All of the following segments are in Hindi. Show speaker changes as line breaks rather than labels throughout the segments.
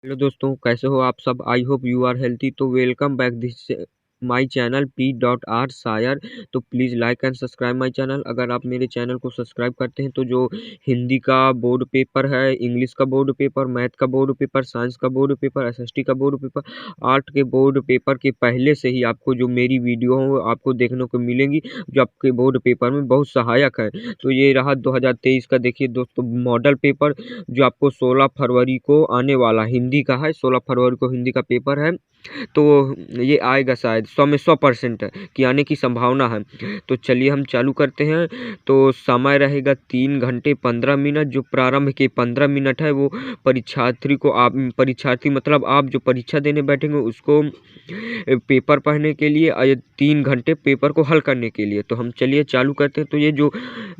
हेलो दोस्तों, कैसे हो आप सब। I hope you are healthy. तो welcome back this my channel P.R Shayar. तो please like and subscribe my channel. अगर आप मेरे चैनल को सब्सक्राइब करते हैं तो जो हिंदी का बोर्ड पेपर है, इंग्लिश का बोर्ड पेपर, मैथ का बोर्ड पेपर, साइंस का बोर्ड पेपर, एसएसटी का बोर्ड पेपर, आर्ट के बोर्ड पेपर के पहले से ही आपको जो मेरी वीडियो हो आपको देखने को मिलेंगी, जो आपके बोर्ड पेपर में बहुत सहायक है। तो ये रहा 2023 का, देखिए दोस्तों, मॉडल पेपर जो आपको 16 फरवरी को आने वाला हिंदी का है। 16 फरवरी को हिंदी का पेपर है। तो ये आएगा शायद 100 में 100% है कि आने की संभावना है। तो चलिए हम चालू करते हैं। तो समय रहेगा 3 घंटे 15 मिनट। जो प्रारंभ के 15 मिनट है वो परीक्षार्थी को, आप परीक्षार्थी मतलब आप जो परीक्षा देने बैठेंगे उसको पेपर पढ़ने के लिए और 3 घंटे पेपर को हल करने के लिए। तो हम चलिए चालू करते हैं। तो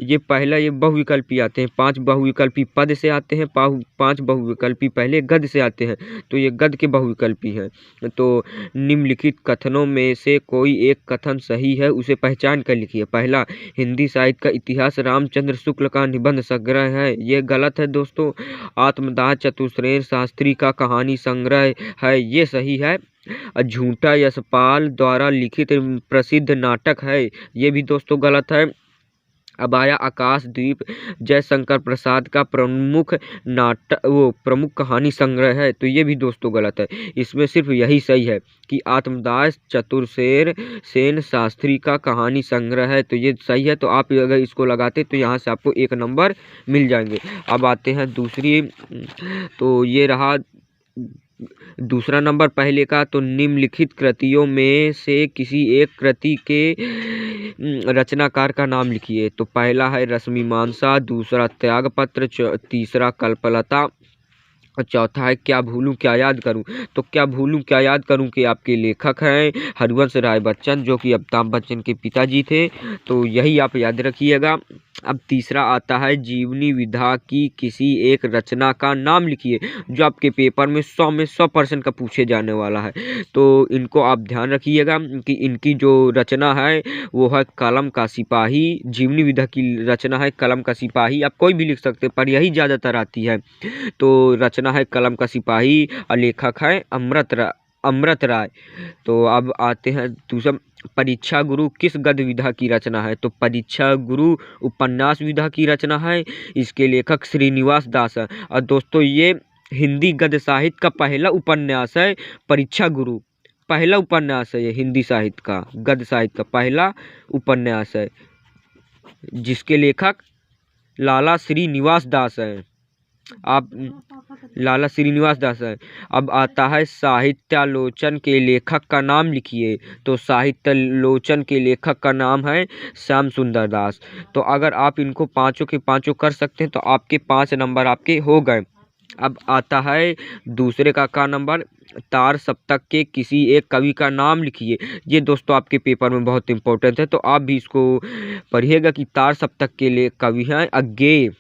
ये पहला ये बहुविकल्पी आते हैं, 5 बहुविकल्पी पद से आते हैं, 5 बहुविकल्पी पहले गद्य से आते हैं। तो ये गद्य के बहुविकल्पी हैं। तो निम्नलिखित कथनों में से कोई एक कथन सही है, उसे पहचान कर लिखिए। पहला, हिंदी साहित्य का इतिहास रामचंद्र शुक्ल का निबंध संग्रह है। ये गलत है दोस्तों। आत्मदाह चतुश्रेण शास्त्री का कहानी संग्रह है, ये सही है। झूठा यशपाल द्वारा लिखित प्रसिद्ध नाटक है, ये भी दोस्तों गलत है। अब आया आकाशदीप जयशंकर प्रसाद का प्रमुख कहानी संग्रह है, तो ये भी दोस्तों गलत है। इसमें सिर्फ यही सही है कि आत्मदास चतुर्सेन सेन शास्त्री का कहानी संग्रह है, तो ये सही है। तो आप अगर इसको लगाते तो यहाँ से आपको 1 नंबर मिल जाएंगे। अब आते हैं दूसरी। तो ये रहा दूसरा नंबर पहले का। तो निम्नलिखित कृतियों में से किसी एक कृति के रचनाकार का नाम लिखिए। तो पहला है रश्मिमांसा, दूसरा त्यागपत्र, तीसरा कल्पलता और चौथा है क्या भूलूं क्या याद करूं। तो क्या भूलूं क्या याद करूं के आपके लेखक हैं हरिवंश राय बच्चन, जो कि अमिताभ बच्चन के पिताजी थे। तो यही आप याद रखिएगा। अब तीसरा आता है जीवनी विधा की किसी एक रचना का नाम लिखिए, जो आपके पेपर में 100 में 100% का पूछे जाने वाला है। तो इनको आप ध्यान रखिएगा कि इनकी जो रचना है वो है कलम का सिपाही। जीवनी विधा की रचना है कलम का सिपाही। आप कोई भी लिख सकते हैं पर यही ज़्यादातर आती है। तो रचना है कलम का सिपाही और लेखक है अमृत राय। तो अब आते हैं दूसरा, परीक्षा गुरु किस गद्य विधा की रचना है। तो परीक्षा गुरु उपन्यास विधा की रचना है, इसके लेखक श्रीनिवास दास है। और दोस्तों ये हिंदी गद्य साहित्य का पहला उपन्यास है। परीक्षा गुरु पहला उपन्यास है, ये हिंदी साहित्य का, गद्य साहित्य का पहला उपन्यास है, जिसके लेखक लाला श्रीनिवास दास है। आप लाला श्रीनिवास दास है। अब आता है साहित्यालोचन के लेखक का नाम लिखिए। तो साहित्यालोचन के लेखक का नाम है श्याम सुंदर दास। तो अगर आप इनको पांचों के पांचों कर सकते हैं तो आपके 5 नंबर आपके हो गए। अब आता है दूसरे का नंबर, तार सप्तक के किसी एक कवि का नाम लिखिए। ये दोस्तों आपके पेपर में बहुत इंपॉर्टेंट है, तो आप भी इसको पढ़िएगा कि तार सप्तक के लिए कवि हैं अज्ञेय।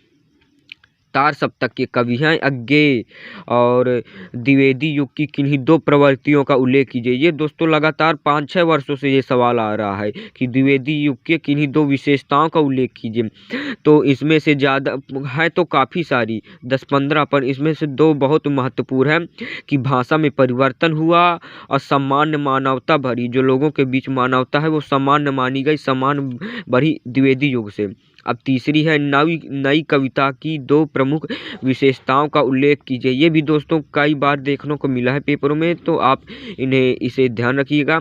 तार सप्तक के कवि हैं अज्ञेय। और द्विवेदी युग की किन्हीं 2 प्रवृत्तियों का उल्लेख कीजिए। ये दोस्तों लगातार 5-6 वर्षों से ये सवाल आ रहा है कि द्विवेदी युग के किन्हीं 2 विशेषताओं का उल्लेख कीजिए। तो इसमें से ज़्यादा है तो काफ़ी सारी, 10-15, पर इसमें से 2 बहुत महत्वपूर्ण हैं कि भाषा में परिवर्तन हुआ और सामान्य मानवता बढ़ी। जो लोगों के बीच मानवता है वो सामान्य मानी गई, सामान्य बढ़ी द्विवेदी युग से। अब तीसरी है नई कविता की 2 प्रमुख विशेषताओं का उल्लेख कीजिए। ये भी दोस्तों कई बार देखने को मिला है पेपरों में, तो आप इसे ध्यान रखिएगा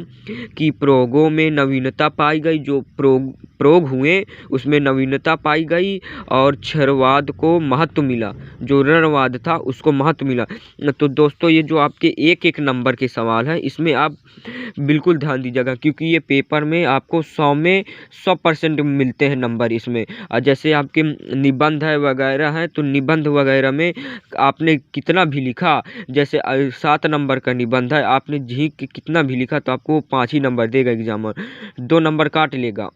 कि प्रयोगों में नवीनता पाई गई। जो प्रयोग हुए उसमें नवीनता पाई गई और क्षरवाद को महत्व मिला, जो रणवाद था उसको महत्व मिला। तो दोस्तों ये जो आपके 1-1 नंबर के सवाल हैं इसमें आप बिल्कुल ध्यान दीजिएगा, क्योंकि ये पेपर में आपको 100 में 100% मिलते हैं नंबर इसमें। और जैसे आपके निबंध है वगैरह हैं, तो निबंध वगैरह में आपने कितना भी लिखा, जैसे 7 नंबर का निबंध है, आपने झींक के कितना भी लिखा तो आपको 5 ही नंबर देगा एग्जामर, 2 नंबर काट लेगा।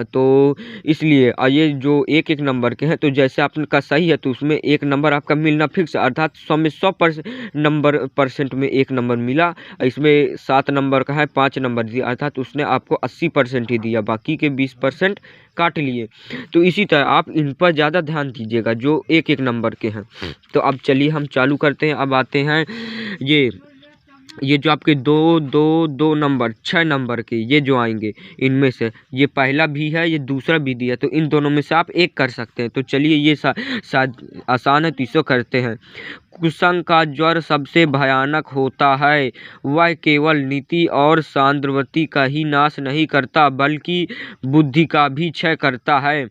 तो इसलिए ये जो एक एक नंबर के हैं, तो जैसे आपका सही है तो उसमें एक नंबर आपका मिलना फिक्स, अर्थात 100 में 100% में एक नंबर मिला। इसमें 7 नंबर का है, 5 नंबर दिया, अर्थात उसने आपको 80% ही दिया, बाकी के 20% काट लिए। तो इसी तरह आप इन पर ज़्यादा ध्यान दीजिएगा जो एक एक नंबर के हैं। तो अब चलिए हम चालू करते हैं। अब आते हैं ये जो आपके दो नंबर 6 नंबर के ये जो आएंगे, इनमें से ये पहला भी है, ये दूसरा भी दिया, तो इन दोनों में से आप एक कर सकते हैं। तो चलिए ये आसान है, तो इसको करते हैं। कुसंग का ज्वर सबसे भयानक होता है, वह केवल नीति और सांद्रवती का ही नाश नहीं करता बल्कि बुद्धि का भी क्षय करता है।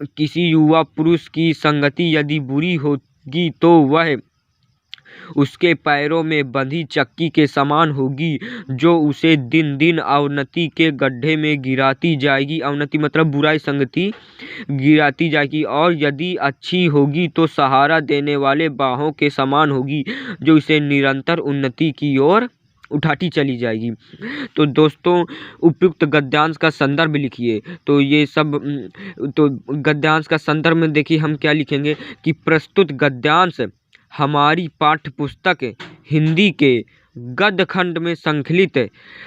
किसी युवा पुरुष की संगति यदि बुरी होगी तो वह उसके पैरों में बंधी चक्की के समान होगी, जो उसे दिन दिन अवनति के गड्ढे में गिराती जाएगी। अवनति मतलब बुराई संगति, गिराती जाएगी। और यदि अच्छी होगी तो सहारा देने वाले बाहों के समान होगी, जो इसे निरंतर उन्नति की ओर उठाती चली जाएगी। तो दोस्तों उपयुक्त गद्यांश का संदर्भ लिखिए। तो ये सब तो गद्यांश का संदर्भ में देखिए हम क्या लिखेंगे कि प्रस्तुत गद्यांश हमारी पाठ्य पुस्तक हिंदी के गद्य खंड में संकलित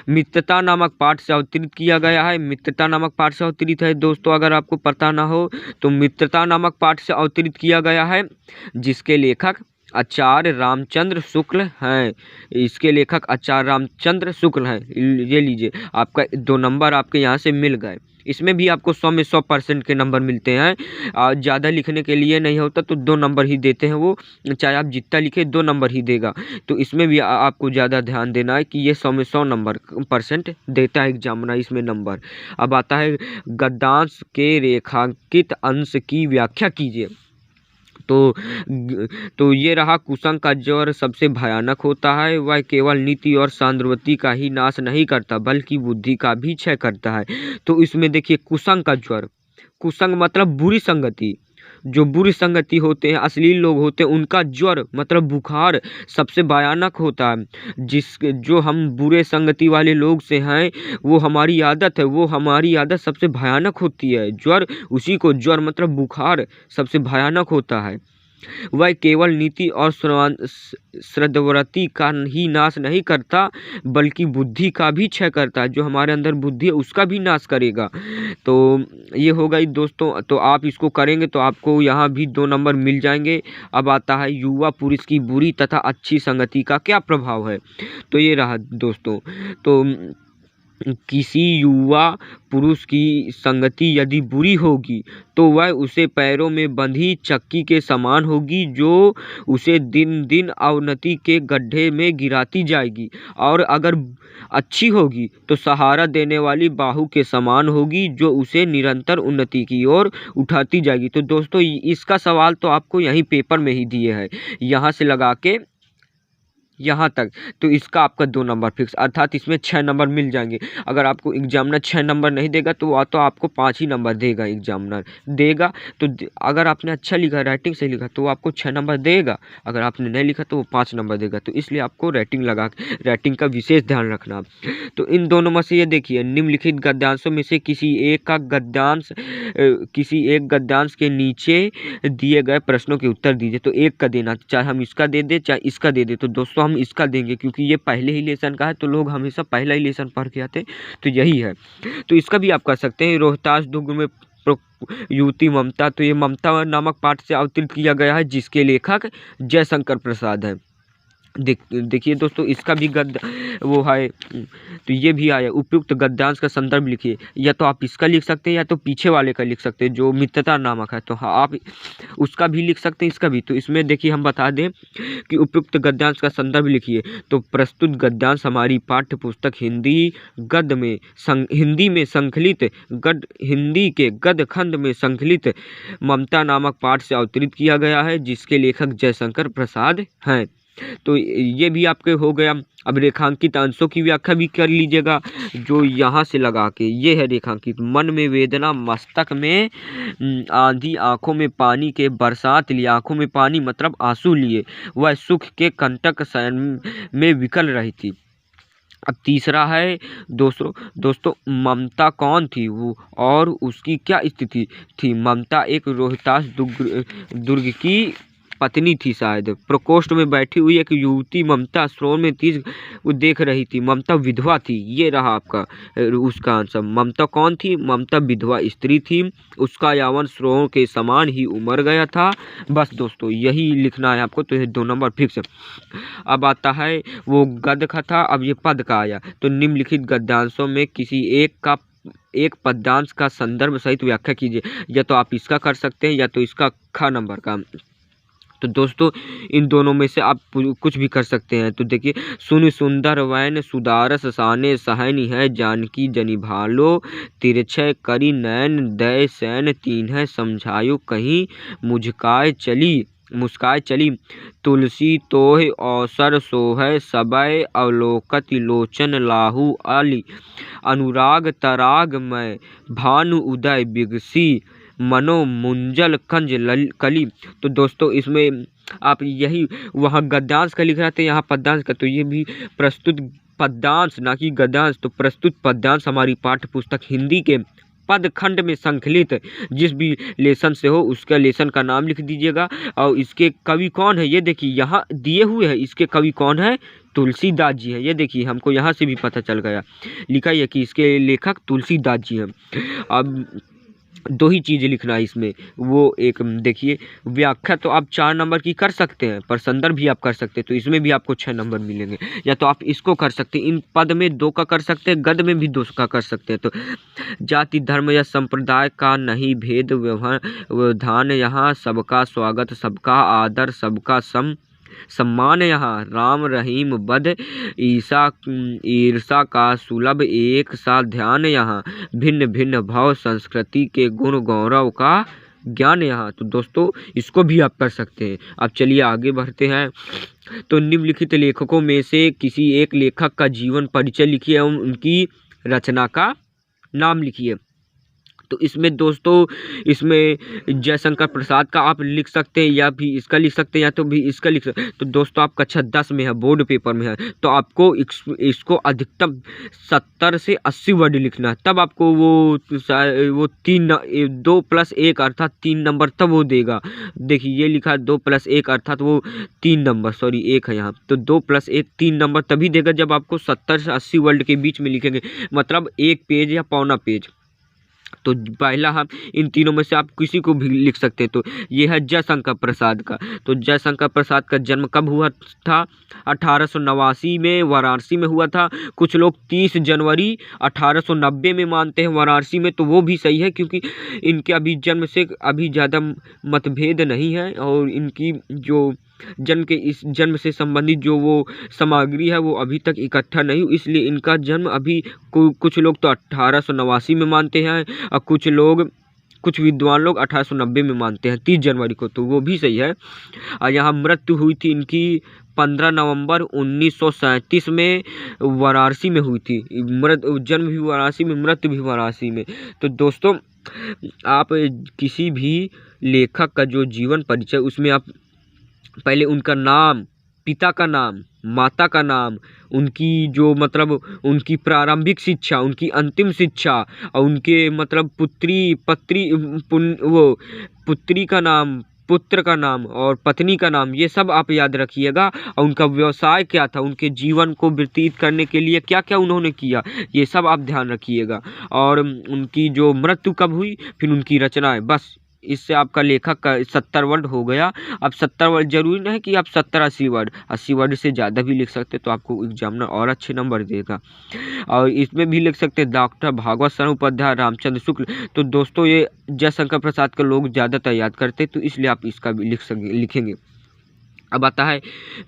मित्रता नामक पाठ से अवतरित किया गया है। मित्रता नामक पाठ से अवतरित है दोस्तों, अगर आपको पता ना हो तो मित्रता नामक पाठ से अवतरित किया गया है, जिसके लेखक आचार्य रामचंद्र शुक्ल हैं। इसके लेखक आचार्य रामचंद्र शुक्ल हैं। ये लीजिए, आपका 2 नंबर आपके यहाँ से मिल गए। इसमें भी आपको 100 में 100% के नंबर मिलते हैं। ज़्यादा लिखने के लिए नहीं होता तो 2 नंबर ही देते हैं वो, चाहे आप जितना लिखे 2 नंबर ही देगा। तो इसमें भी आपको ज़्यादा ध्यान देना है कि ये 100 में 100 नंबर % देता है एग्जामिनर इसमें नंबर। अब आता है गद्यांश के रेखांकित अंश की व्याख्या कीजिए। तो ये रहा, कुसंग का ज्वर सबसे भयानक होता है, वह केवल नीति और सांद्रवती का ही नाश नहीं करता बल्कि बुद्धि का भी क्षय करता है। तो इसमें देखिए कुसंग का ज्वर, कुसंग मतलब बुरी संगति, जो बुरी संगति होते हैं, अश्लील लोग होते हैं, उनका ज्वर मतलब बुखार सबसे भयानक होता है। जो हम बुरे संगति वाले लोग से हैं, वो हमारी आदत है, वो हमारी आदत सबसे भयानक होती है। ज्वर, उसी को ज्वर मतलब बुखार सबसे भयानक होता है। वह केवल नीति और सद्वृत्ति का ही नाश नहीं करता बल्कि बुद्धि का भी क्षय करता है। जो हमारे अंदर बुद्धि है उसका भी नाश करेगा। तो ये हो गई दोस्तों। तो आप इसको करेंगे तो आपको यहाँ भी 2 नंबर मिल जाएंगे। अब आता है युवा पुरुष की बुरी तथा अच्छी संगति का क्या प्रभाव है। तो ये रहा दोस्तों। तो किसी युवा पुरुष की संगति यदि बुरी होगी तो वह उसे पैरों में बंधी चक्की के समान होगी, जो उसे दिन दिन अवनति के गड्ढे में गिराती जाएगी। और अगर अच्छी होगी तो सहारा देने वाली बाहु के समान होगी, जो उसे निरंतर उन्नति की ओर उठाती जाएगी। तो दोस्तों इसका सवाल तो आपको यहीं पेपर में ही दिए हैं, यहाँ से लगा के यहाँ तक। तो इसका आपका 2 नंबर फिक्स, अर्थात इसमें 6 नंबर मिल जाएंगे। अगर आपको एग्जामिनर 6 नंबर नहीं देगा तो आपको 5 ही नंबर देगा एग्जामिनर देगा। तो अगर आपने अच्छा लिखा, राइटिंग से लिखा, तो वो आपको 6 नंबर देगा। अगर आपने नहीं लिखा तो वो 5 नंबर देगा। तो इसलिए आपको राइटिंग का विशेष ध्यान रखना। तो इन दोनों में से ये देखिए, निम्नलिखित गद्यांशों में से किसी एक गद्यांश के नीचे दिए गए प्रश्नों के उत्तर दीजिए। तो एक का देना, चाहे हम इसका दे दे चाहे इसका दे दे। तो दोस्तों हम इसका देंगे क्योंकि ये पहले ही लेसन का है, तो लोग हमेशा पहला ही लेसन पढ़ के आते, तो यही है। तो इसका भी आप कर सकते हैं। रोहतास दुर्ग में युवती ममता, तो ये ममता नामक पाठ से अवतरित किया गया है, जिसके लेखक जयशंकर प्रसाद हैं। देखिए दोस्तों इसका भी वो है। तो ये भी आया। उपयुक्त गद्यांश का संदर्भ लिखिए। या तो आप इसका लिख सकते हैं या तो पीछे वाले का लिख सकते हैं जो मित्रता नामक है। तो हाँ, आप उसका भी लिख सकते हैं, इसका भी। तो इसमें देखिए हम बता दें कि उपयुक्त गद्यांश का संदर्भ लिखिए। तो प्रस्तुत गद्यांश हमारी पाठ्य पुस्तक हिंदी में संकलित हिंदी के गद्य खंड में संकलित ममता नामक पाठ से अवतरित किया गया है, जिसके लेखक जयशंकर प्रसाद हैं। तो ये भी आपके हो गया। अब रेखांकित अंशों की व्याख्या भी कर लीजिएगा, जो यहाँ से लगा के ये है रेखांकित। मन में वेदना, मस्तक में आंधी, आंखों में पानी के बरसात लिए, आंखों में पानी मतलब आंसू लिए, वह सुख के कंटक शयन में विकल रही थी। अब तीसरा है दोस्तों दोस्तों ममता कौन थी वो और उसकी क्या स्थिति थी। ममता एक रोहतास दुर्ग की पत्नी थी। शायद प्रकोष्ठ में बैठी हुई एक युवती ममता आश्रम में थी, वो देख रही थी। ममता विधवा थी। ये रहा आपका उसका आंसर। ममता कौन थी? ममता विधवा स्त्री थी। उसका यौवन श्रोण के समान ही उमड़ गया था। बस दोस्तों यही लिखना है आपको, तो ये 2 नंबर फिक्स। अब आता है वो गद्य का था, अब ये पद का आया। तो निम्नलिखित गद्यांशों में किसी एक पद्यांश का संदर्भ सहित व्याख्या कीजिए। या तो आप इसका कर सकते हैं या तो इसका ख नंबर का। तो दोस्तों इन दोनों में से आप कुछ भी कर सकते हैं। तो देखिए, सुन सुंदर वैन सुदारस साने सहनी है, जानकी जनि भालो तिरछय करी नैन दय सैन तीन है, समझायो कहीं मुस्काय चली तुलसी तोह अवसर सोहै, सबय अवलोकत लोचन लाहू आली, अनुराग तराग में भानु उदय बिगसी, मनो मुंजल कंज कली। तो दोस्तों इसमें आप यही वहाँ गद्यांश का लिख रहे थे, यहाँ पद्यांश का। तो ये भी प्रस्तुत पद्यांश ना कि गद्यांश। तो प्रस्तुत पद्यांश हमारी पाठ्य पुस्तक हिंदी के पद खंड में संकलित जिस भी लेसन से हो उसका लेसन का नाम लिख दीजिएगा। और इसके कवि कौन है ये देखिए, यहाँ दिए हुए हैं। इसके कवि कौन है? तुलसीदास जी हैं। ये देखिए हमको यहाँ से भी पता चल गया, लिखा है कि इसके लेखक तुलसीदास जी हैं। अब 2 ही चीज़ें लिखना है इसमें। वो एक देखिए व्याख्या तो आप 4 नंबर की कर सकते हैं, पर संदर्भ भी आप कर सकते हैं। तो इसमें भी आपको 6 नंबर मिलेंगे। या तो आप इसको कर सकते हैं, इन पद में 2 का कर सकते हैं, गद्य में भी 2 का कर सकते हैं। तो जाति धर्म या संप्रदाय का नहीं भेद व्यवधान, यहाँ सबका स्वागत सबका आदर सबका सम्मान, यहाँ राम रहीम बद ईर्षा का सुलभ एक सा ध्यान, यहाँ भिन्न भिन्न भाव संस्कृति के गुण गौरव का ज्ञान, यहाँ। तो दोस्तों इसको भी आप कर सकते हैं। अब चलिए आगे बढ़ते हैं। तो निम्नलिखित लेखकों में से किसी एक लेखक का जीवन परिचय लिखिए एवं उनकी रचना का नाम लिखिए। तो इसमें दोस्तों इसमें जयशंकर प्रसाद का आप लिख सकते हैं, या भी इसका लिख सकते हैं, या तो भी इसका लिख सकते हैं। तो दोस्तों आप कक्षा 10 में है, बोर्ड पेपर में है, तो आपको इसको अधिकतम 70 से 80 वर्ड लिखना है। तब आपको वो 2 + 1 अर्थात 3 नंबर तब वो देगा। देखिए ये लिखा है 2 + 1 अर्थात वो 3 नंबर, सॉरी 1 है यहाँ। तो 2 + 1 3 नंबर तभी देगा जब आपको 70 से 80 वर्ड के बीच में लिखेंगे, मतलब 1 पेज या पौना पेज। तो पहला हम इन तीनों में से आप किसी को भी लिख सकते हैं। तो ये है जयशंकर प्रसाद का। तो जयशंकर प्रसाद का जन्म कब हुआ था? 1889 में वाराणसी में हुआ था। कुछ लोग 30 जनवरी 1890 में मानते हैं वाराणसी में, तो वो भी सही है क्योंकि इनके अभी जन्म से अभी ज़्यादा मतभेद नहीं है, और इनकी जो जन्म से संबंधित जो वो सामग्री है वो अभी तक इकट्ठा नहीं हुई, इसलिए इनका जन्म अभी कुछ लोग तो 1889 में मानते हैं, और कुछ विद्वान लोग 1890 में मानते हैं 30 जनवरी को, तो वो भी सही है। और यहाँ मृत्यु हुई थी इनकी 15 नवंबर 1937 में वाराणसी में हुई थी। जन्म भी वाराणसी में, मृत्यु भी वाराणसी में। तो दोस्तों आप किसी भी लेखक का जो जीवन परिचय, उसमें आप पहले उनका नाम, पिता का नाम, माता का नाम, उनकी जो मतलब उनकी प्रारंभिक शिक्षा, उनकी अंतिम शिक्षा, और उनके मतलब पुत्री का नाम, पुत्र का नाम और पत्नी का नाम, ये सब आप याद रखिएगा। और उनका व्यवसाय क्या था, उनके जीवन को व्यतीत करने के लिए क्या क्या उन्होंने किया, ये सब आप ध्यान रखिएगा। और उनकी जो मृत्यु कब हुई, फिर उनकी रचनाएं। बस इससे आपका लेखक का 70 वर्ड हो गया। अब 70 वर्ड जरूरी नहीं कि आप 70-80 वर्ड, 80 वर्ड से ज़्यादा भी लिख सकते, तो आपको एग्जामिनर और अच्छे नंबर देगा। और इसमें भी लिख सकते हैं डॉक्टर भागवत शरण उपाध्याय, रामचंद्र शुक्ल। तो दोस्तों ये जयशंकर प्रसाद का लोग ज़्यादातर याद करते, तो इसलिए आप इसका भी लिखेंगे। अब आता है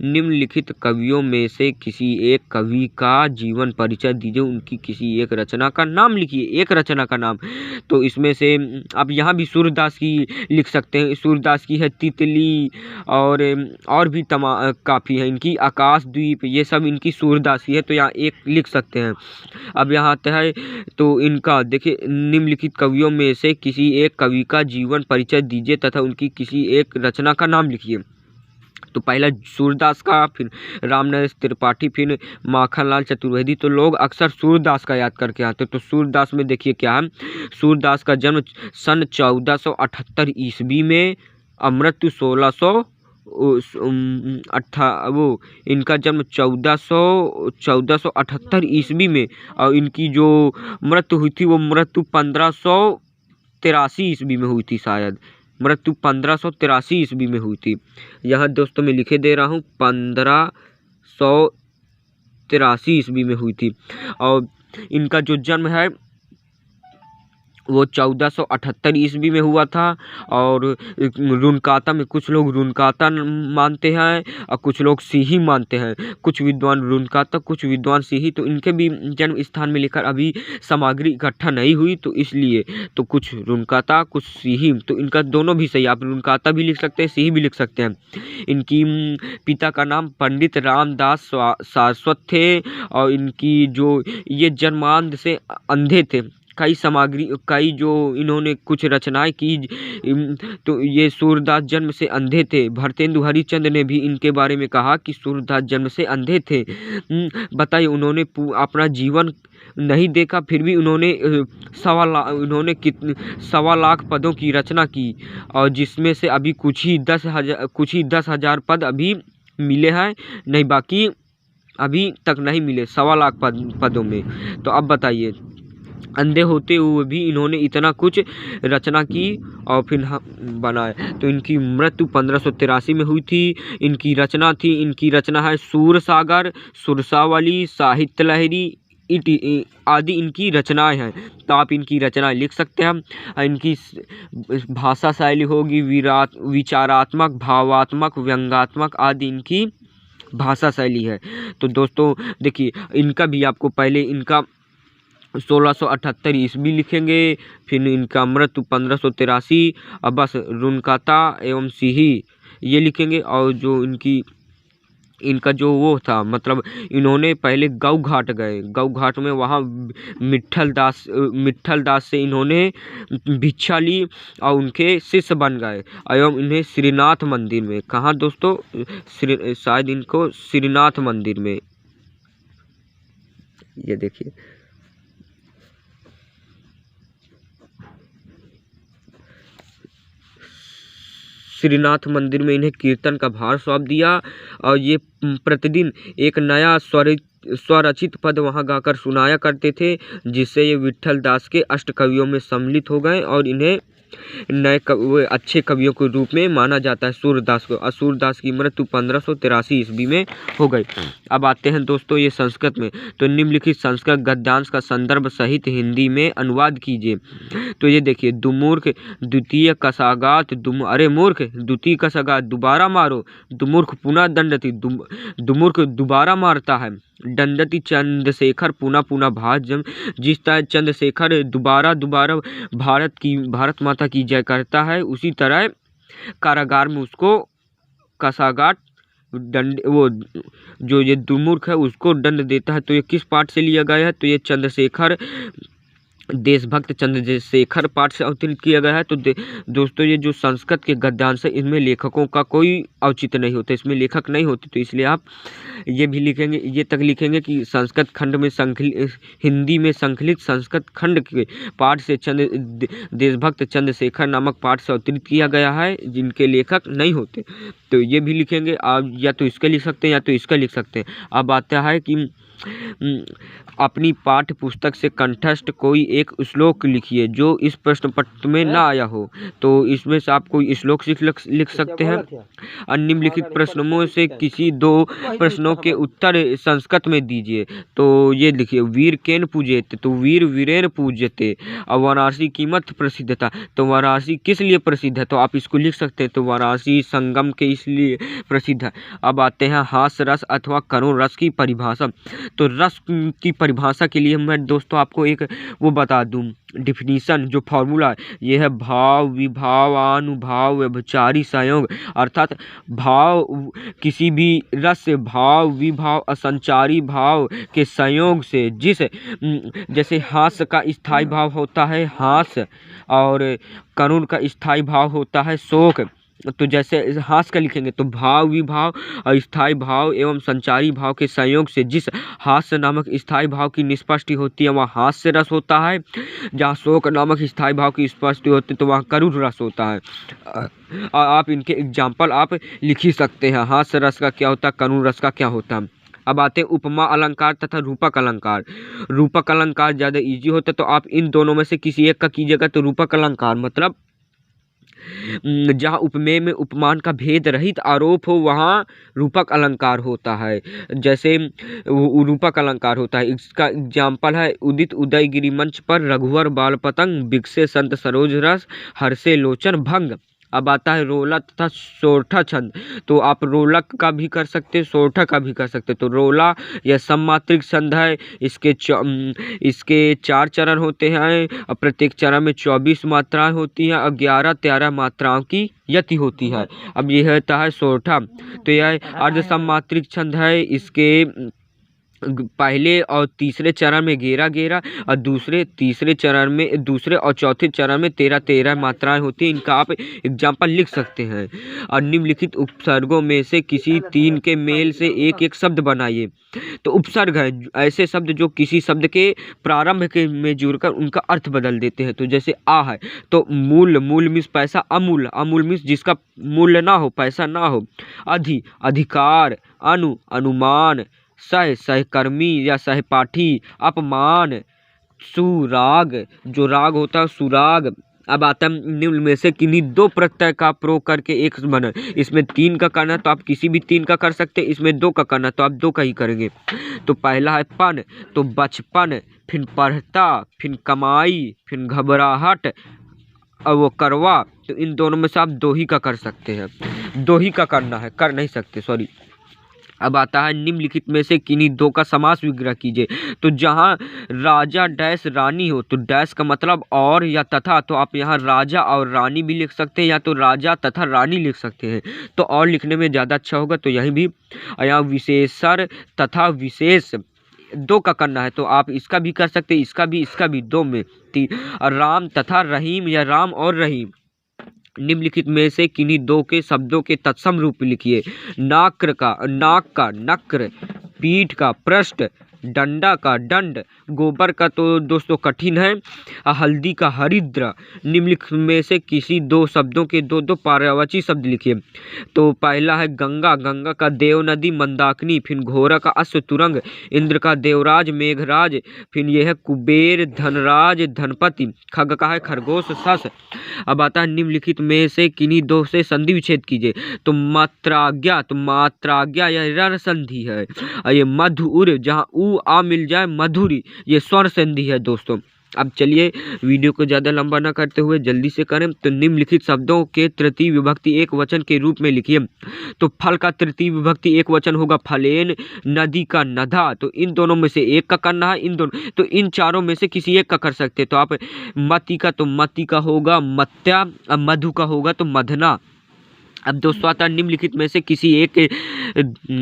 निम्नलिखित कवियों में से किसी एक कवि का जीवन परिचय दीजिए, उनकी किसी एक रचना का नाम लिखिए, एक रचना का नाम। तो इसमें से आप यहाँ भी सूरदास की लिख सकते हैं। सूरदास की है तितली, और भी काफ़ी है इनकी, आकाशद्वीप, ये सब इनकी सूरदास की है, तो यहाँ एक लिख सकते हैं। अब यहाँ आता है तो इनका देखिए, निम्नलिखित कवियों में से किसी एक कवि का जीवन परिचय दीजिए तथा उनकी किसी एक रचना का नाम लिखिए। तो पहला सूरदास का, फिर रामनरेश त्रिपाठी, फिर माखनलाल चतुर्वेदी। तो लोग अक्सर सूरदास का याद करके आते। तो सूरदास में देखिए क्या है, सूरदास का जन्म सन 1478 ईस्वी में, मृत्यु 1600 वो इनका जन्म 1478 ईस्वी में, और इनकी जो मृत्यु हुई थी वो मृत्यु 1583 ईस्वी में हुई थी, शायद मृत्यु 1583 ईस्वी में हुई थी। यहाँ दोस्तों मैं लिखे दे रहा हूँ 1583 ईस्वी में हुई थी। और इनका जो जन्म है वो 1478 ईस्वी में हुआ था। और रुनकाता में कुछ लोग रुनकाता मानते हैं और कुछ लोग सिही मानते हैं, कुछ विद्वान रुनकाता, कुछ विद्वान सिही। तो इनके भी जन्म स्थान में लेकर अभी सामग्री इकट्ठा नहीं हुई, तो इसलिए तो कुछ रुनकाता कुछ सिही, तो इनका दोनों भी सही, आप रुनकाता भी लिख सकते हैं, सिही भी लिख सकते हैं। इनकी पिता का नाम पंडित रामदास सारस्वत थे, और इनकी जो ये जन्मांध से अंधे थे। कई जो इन्होंने कुछ रचनाएं की, तो ये सूरदास जन्म से अंधे थे। भरतेंदु हरिश्चंद्र ने भी इनके बारे में कहा कि सूरदास जन्म से अंधे थे। बताइए, उन्होंने अपना जीवन नहीं देखा, फिर भी उन्होंने 1.25 लाख पदों की रचना की, और जिसमें से अभी कुछ ही 10,000 पद अभी मिले हैं, नहीं बाकी अभी तक नहीं मिले 1.25 लाख पदों में। तो अब बताइए, अंधे होते हुए भी इन्होंने इतना कुछ रचना की और फिर बनाए। तो इनकी मृत्यु 1583 में हुई थी। इनकी रचना है सूर सागर, सुरसावली, साहित्य लहरी आदि इनकी रचनाएं हैं। तो आप इनकी रचनाएं लिख सकते हैं। इनकी भाषा शैली होगी विचारात्मक, भावात्मक, व्यंग्यात्मक आदि इनकी भाषा शैली है। तो दोस्तों देखिए, इनका भी आपको पहले इनका 1678 ईस्वी लिखेंगे, फिर इनका मृत्यु 1583, अब बस रुनकाता एवं सिही ये लिखेंगे। और जो इनका जो वो था, मतलब इन्होंने पहले गौ घाट गए, गौ घाट में वहाँ मिट्ठल दास से इन्होंने भिक्षा ली और उनके शिष्य बन गए, एवं इन्हें श्रीनाथ मंदिर में, कहाँ दोस्तों, शायद इनको श्रीनाथ मंदिर में, ये देखिए श्रीनाथ मंदिर में इन्हें कीर्तन का भार सौंप दिया, और ये प्रतिदिन एक नया स्वरचित पद वहां गाकर सुनाया करते थे, जिससे ये विट्ठल दास के अष्टकवियों में सम्मिलित हो गए और इन्हें अच्छे कवियों के रूप में माना जाता है सूरदास को। और सूरदास की मृत्यु 1583 ईस्वी में हो गई। अब आते हैं दोस्तों ये संस्कृत में। तो निम्नलिखित संस्कृत गद्यांश का संदर्भ सहित हिंदी में अनुवाद कीजिए। तो ये देखिए, दुमूर्ख द्वितीय कसागात, अरे मूर्ख द्वितीय कसागात दोबारा मारो, दुमूर्ख पुनः दंडति, दुमूर्ख दोबारा मारता है, दंडति चंद्रशेखर पुनः पुनः भाजम, जिस तरह चंद्रशेखर दोबारा भारत माता की जय करता है, उसी तरह कारागार में उसको कसागाट दंड, वो जो ये दुमूर्ख है उसको दंड देता है। तो ये किस पाठ से लिया गया है? तो ये चंद्रशेखर, देशभक्त चंद्रशेखर पाठ से अवतरित किया गया है। तो दोस्तों ये जो संस्कृत के गद्यांश है, इनमें लेखकों का कोई औचित्य नहीं होता, इसमें लेखक नहीं होते। तो इसलिए आप ये भी लिखेंगे, ये तक लिखेंगे कि संस्कृत खंड में हिंदी में संकलित संस्कृत खंड के पाठ से देशभक्त चंद्रशेखर नामक पाठ से अवतरित किया गया है, जिनके लेखक नहीं होते। तो ये भी लिखेंगे आप, या तो इसका लिख सकते हैं या तो इसका लिख सकते हैं। अब आता है कि अपनी पाठ्य पुस्तक से कंठस्थ कोई एक श्लोक लिखिए जो इस प्रश्न पत्र में ना आया हो। तो इसमें से आप कोई श्लोक लिख सकते हैं। निम्नलिखित प्रश्नों से किसी 2 प्रश्नों के उत्तर संस्कृत में दीजिए। तो ये लिखिए, वीर केन पूज्यते, तो वीर वीरेन पूज्यते, और वाराणसी की मत प्रसिद्ध था, तो वाराणसी किस लिए प्रसिद्ध है? तो आप इसको लिख सकते हैं। तो वाराणसी संगम के इसलिए प्रसिद्ध है। अब आते हैं हास्य रस अथवा करुण रस की परिभाषा। तो रस की परिभाषा के लिए मैं दोस्तों आपको एक वो बता दूं, डिफिनीशन जो फॉर्मूला है, ये है भाव विभाव अनुभाव व्यभिचारी संयोग। अर्थात भाव, किसी भी रस से भाव विभाव असंचारी भाव के संयोग से, जैसे हास्य का स्थायी भाव होता है हास्य, और करुण का स्थायी भाव होता है शोक, तो जैसे हास का लिखेंगे तो भाव विभाव अस्थाई भाव एवं संचारी भाव के संयोग से जिस हास्य नामक स्थायी भाव की निष्पष्टि होती है वहाँ हास्य रस होता है। जहाँ शोक नामक स्थायी भाव की स्पष्टि होती है तो वहाँ करुण रस होता है। आप इनके एग्जाम्पल आप लिख ही सकते हैं, हास्य रस का क्या होता है, करुण रस का क्या होता है। अब आते हैं उपमा अलंकार तथा रूपक अलंकार। रूपक अलंकार ज़्यादा इजी होता है, तो आप इन दोनों में से किसी एक का कीजिएगा। तो रूपक अलंकार मतलब जहाँ उपमेय में उपमान का भेद रहित आरोप हो वहाँ रूपक अलंकार होता है। जैसे रूपक अलंकार होता है, इसका एग्जाम्पल है उदित उदयगिरि मंच पर रघुवर बाल पतंग बिकसे संत सरोज रस हर्षे लोचन भंग। अब आता है रोला तथा सोरठा छंद। तो आप रोलक का भी कर सकते हैं, सोरठा का भी कर सकते हैं। तो रोला यह सममात्रिक छंद है। इसके 4 चरण होते हैं और प्रत्येक चरण में 24 मात्राएं होती हैं और 11-13 मात्राओं की यति होती है। अब यह होता है सोरठा। तो यह अर्ध सममात्रिक छंद है। इसके पहले और तीसरे चरण में 11-11 और दूसरे और चौथे चरण में 13-13 मात्राएं होती हैं। इनका आप एग्जाम्पल लिख सकते हैं। और निम्नलिखित उपसर्गों में से किसी 3 के मेल से एक एक शब्द बनाइए। तो उपसर्ग है ऐसे शब्द जो किसी शब्द के प्रारंभ के में जुड़कर उनका अर्थ बदल देते हैं। तो जैसे आ है तो मूल मीन्स पैसा, अमूल मीन्स जिसका मूल्य ना हो, पैसा ना हो। अधिकार, अनुमान, सहकर्मी या सहपाठी, अपमान, सुराग जो राग होता है सुराग। अब आता है निम्न में से किन्हीं 2 प्रत्यय का प्रयोग करके एक बनन। इसमें 3 का करना तो आप किसी भी 3 का कर सकते हैं, इसमें 2 का करना तो आप 2 का ही करेंगे। तो पहला है पन, तो बचपन, फिर पढ़ता, फिर कमाई, फिर घबराहट और वो करवा। तो इन दोनों में से आप 2 ही का कर सकते हैं, 2 ही का करना है, कर नहीं सकते, सॉरी। अब आता है निम्नलिखित में से किन्हीं 2 का समास विग्रह कीजिए। तो जहाँ राजा डैश रानी हो तो डैश का मतलब और या तथा, तो आप यहाँ राजा और रानी भी लिख सकते हैं या तो राजा तथा रानी लिख सकते हैं। तो और लिखने में ज़्यादा अच्छा होगा। तो यहीं भी यहाँ विशेषण तथा विशेष 2 का करना है तो आप इसका भी कर सकते हैं, इसका भी 2 में। राम तथा रहीम या राम और रहीम। निम्नलिखित में से किन्हीं 2 के शब्दों के तत्सम रूप लिखिए। नाक का नक्र, पीठ का पृष्ठ, डंडा का दंड। गोबर का तो दोस्तों कठिन है। हल्दी का हरिद्र। निम्नलिखित में से किसी 2 शब्दों के 2 पर्यायवाची शब्द लिखिए। तो पहला है गंगा का देव नदी मंदाकिनी, फिर घोरा का अश्व तुरंग, इंद्र का देवराज मेघराज, फिर यह है कुबेर धनराज धनपति, खग का है खरगोश सस। अब आता है निम्नलिखित में से किन्हीं 2 से संधि विच्छेद कीजिए। तो मात्राज्ञा यह रण संधि है। ये मधुर जहाँ उ आ मिल जाए मधुरी, ये स्वर संधि है दोस्तों। अब चलिए वीडियो को ज़्यादा लंबा ना करते हुए जल्दी से करें। तो निम्नलिखित शब्दों के तृतीय विभक्ति एक वचन के रूप में लिखिए। तो फल का तृतीय विभक्ति एक वचन होगा फलेन, नदी का नधा। तो इन दोनों में से एक का करना है, इन दोनों तो इन चारों में से किसी एक का कर सकते हैं। तो आप मति का होगा मत्या, मधु का होगा तो मधना। अब दोस्तों आता है निम्नलिखित में से किसी एक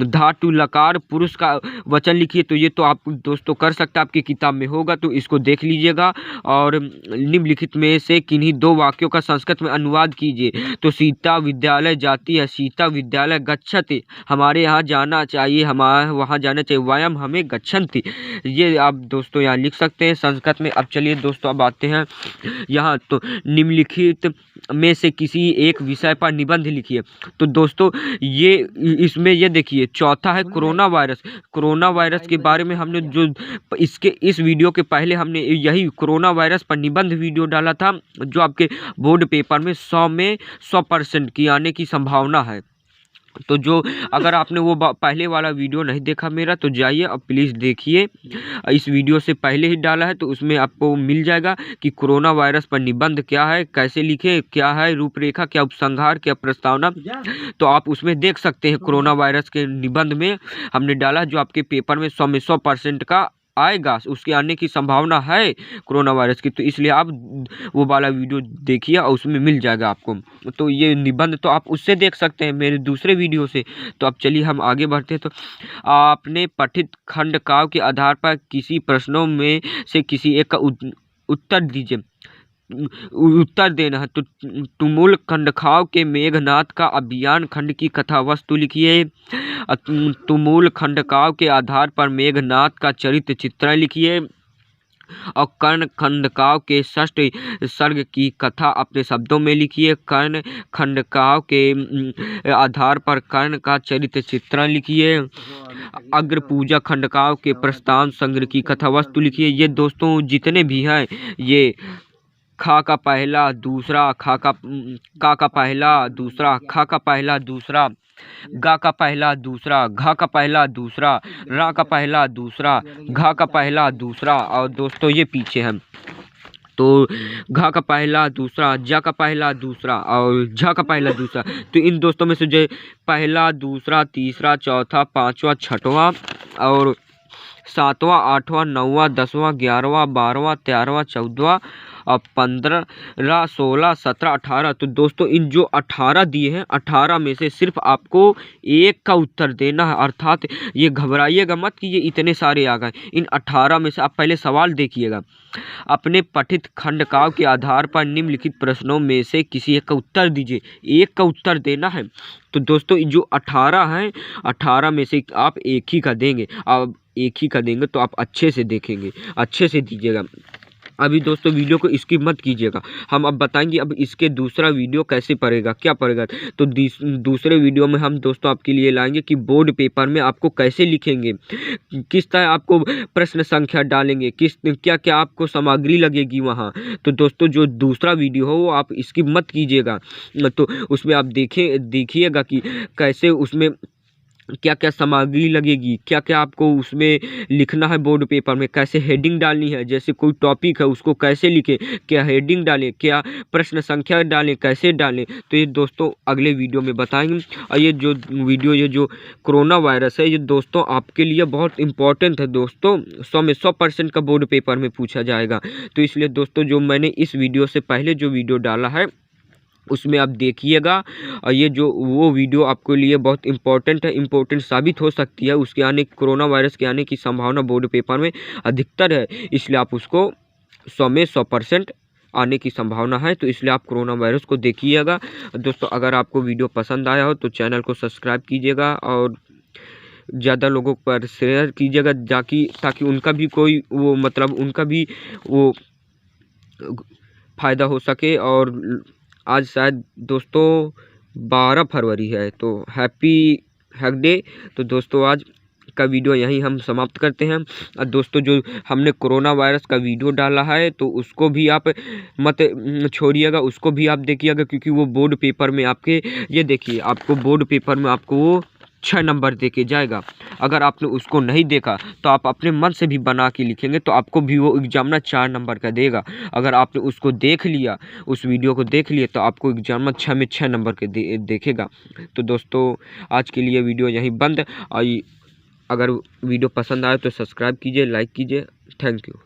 धातु लकार पुरुष का वचन लिखिए। तो ये तो आप दोस्तों कर सकते हैं, आपकी किताब में होगा तो इसको देख लीजिएगा। और निम्नलिखित में से किन्हीं 2 वाक्यों का संस्कृत में अनुवाद कीजिए। तो सीता विद्यालय जाती है, सीता विद्यालय गच्छति, हमारे यहाँ जाना चाहिए, हमारे वहाँ जाना चाहिए, वयम हमें गच्छन्ति। ये आप दोस्तों यहाँ लिख सकते हैं संस्कृत में। अब चलिए दोस्तों अब आते हैं यहाँ। तो निम्नलिखित में से किसी एक विषय पर निबंध लिखिए। तो दोस्तों ये इसमें ये देखिए चौथा है कोरोना वायरस के बारे में हमने जो इस वीडियो के पहले हमने यही कोरोना वायरस पर निबंध वीडियो डाला था, जो आपके बोर्ड पेपर में 100 में 100% की आने की संभावना है। तो जो अगर आपने वो पहले वाला वीडियो नहीं देखा मेरा तो जाइए और प्लीज़ देखिए। इस वीडियो से पहले ही डाला है तो उसमें आपको मिल जाएगा कि कोरोना वायरस पर निबंध क्या है, कैसे लिखें, क्या है रूपरेखा, क्या उपसंहार, क्या प्रस्तावना। तो आप उसमें देख सकते हैं कोरोना वायरस के निबंध में हमने डाला जो आपके पेपर में 100 में 100% का आएगा, उसके आने की संभावना है कोरोना वायरस की। तो इसलिए आप वो वाला वीडियो देखिए और उसमें मिल जाएगा आपको। तो ये निबंध तो आप उससे देख सकते हैं मेरे दूसरे वीडियो से। तो अब चलिए हम आगे बढ़ते हैं। तो आपने पठित खंड काव्य के आधार पर किसी प्रश्नों में से किसी एक का उत्तर दीजिए। उत्तर देना है। तो तुमुल खंडखाव के मेघनाथ का अभियान खंड की कथा वस्तु लिखिए। तुमुल खंडकाव के आधार पर मेघनाथ का चरित्र चित्रण लिखिए। और कर्ण खंडकाव के षष्ठ सर्ग की कथा अपने शब्दों में लिखिए। कर्ण खंडकाव के आधार पर कर्ण का चरित्र चित्रण लिखिए। अग्र पूजा खंडकाव के प्रस्थान संग्रह की कथा वस्तु लिखिए। ये दोस्तों जितने भी हैं ये खा का पहला दूसरा, खा का पहला दूसरा, खा का पहला दूसरा, गा का पहला दूसरा, घा का पहला दूसरा, रा का पहला दूसरा, घा का पहला दूसरा, और दोस्तों ये पीछे हैं तो घा का पहला दूसरा, जा का पहला दूसरा और झा का पहला दूसरा। तो इन दोस्तों में से जो पहला दूसरा तीसरा चौथा पांचवा छठवां और सातवां आठवां नौवां 10वां 11वां 12वां 13वां 14वां और 15 16 17 18। तो दोस्तों इन जो 18 दिए हैं 18 में से सिर्फ आपको एक का उत्तर देना है। अर्थात ये घबराइएगा मत कि ये इतने सारे आ गए। इन 18 में से आप पहले सवाल देखिएगा। अपने पठित खंडकाव के आधार पर निम्नलिखित प्रश्नों में से किसी एक का उत्तर दीजिए। एक का उत्तर देना है। तो दोस्तों जो 18 हैं 18 में से आप एक ही का देंगे। अब एक ही का देंगे तो आप अच्छे से देखेंगे, अच्छे से दीजिएगा। अभी दोस्तों वीडियो को स्किप मत कीजिएगा। हम अब बताएंगे अब इसके दूसरा वीडियो कैसे पड़ेगा, क्या पड़ेगा। तो दूसरे वीडियो में हम दोस्तों आपके लिए लाएंगे कि बोर्ड पेपर में आपको कैसे लिखेंगे, किस तरह आपको प्रश्न संख्या डालेंगे, किस क्या क्या आपको सामग्री लगेगी वहाँ। तो दोस्तों जो दूसरा वीडियो हो वो आप स्किप मत कीजिएगा। तो उसमें आप देखिएगा कि कैसे उसमें क्या क्या सामग्री लगेगी, क्या क्या आपको उसमें लिखना है बोर्ड पेपर में, कैसे हेडिंग डालनी है। जैसे कोई टॉपिक है उसको कैसे लिखें, क्या हेडिंग डालें, क्या प्रश्न संख्या डालें, कैसे डालें। तो ये दोस्तों अगले वीडियो में बताएंगे। और ये जो वीडियो ये जो कोरोना वायरस है ये दोस्तों आपके लिए बहुत इंपॉर्टेंट है दोस्तों। 100 में 100% का बोर्ड पेपर में पूछा जाएगा। तो इसलिए दोस्तों जो मैंने इस वीडियो से पहले जो वीडियो डाला है उसमें आप देखिएगा। और ये जो वो वीडियो आपके लिए बहुत इंपॉर्टेंट है, इंपॉर्टेंट साबित हो सकती है। उसके आने कोरोना वायरस के आने की संभावना बोर्ड पेपर में अधिकतर है, इसलिए आप उसको 100 में 100% आने की संभावना है। तो इसलिए आप कोरोना वायरस को देखिएगा। दोस्तों अगर आपको वीडियो पसंद आया हो तो चैनल को सब्सक्राइब कीजिएगा और ज़्यादा लोगों पर शेयर कीजिएगा ताकि उनका भी कोई वो मतलब उनका भी वो फ़ायदा हो सके। और आज शायद दोस्तों 12 फरवरी है तो हैप्पी हैक डे। तो दोस्तों आज का वीडियो यहीं हम समाप्त करते हैं। और दोस्तों जो हमने कोरोना वायरस का वीडियो डाला है तो उसको भी आप मत छोड़िएगा, उसको भी आप देखिएगा क्योंकि वो बोर्ड पेपर में आपके ये देखिए आपको बोर्ड पेपर में आपको वो 6 नंबर दे के जाएगा। अगर आपने उसको नहीं देखा तो आप अपने मन से भी बना के लिखेंगे तो आपको भी वो एग्जामिनर 4 नंबर का देगा। अगर आपने उसको देख लिया, उस वीडियो को देख लिया तो आपको एग्जामिनर 6 में 6 नंबर के देखेगा। तो दोस्तों आज के लिए वीडियो यहीं बंद। और अगर वीडियो पसंद आए तो सब्सक्राइब कीजिए, लाइक कीजिए। Thank you.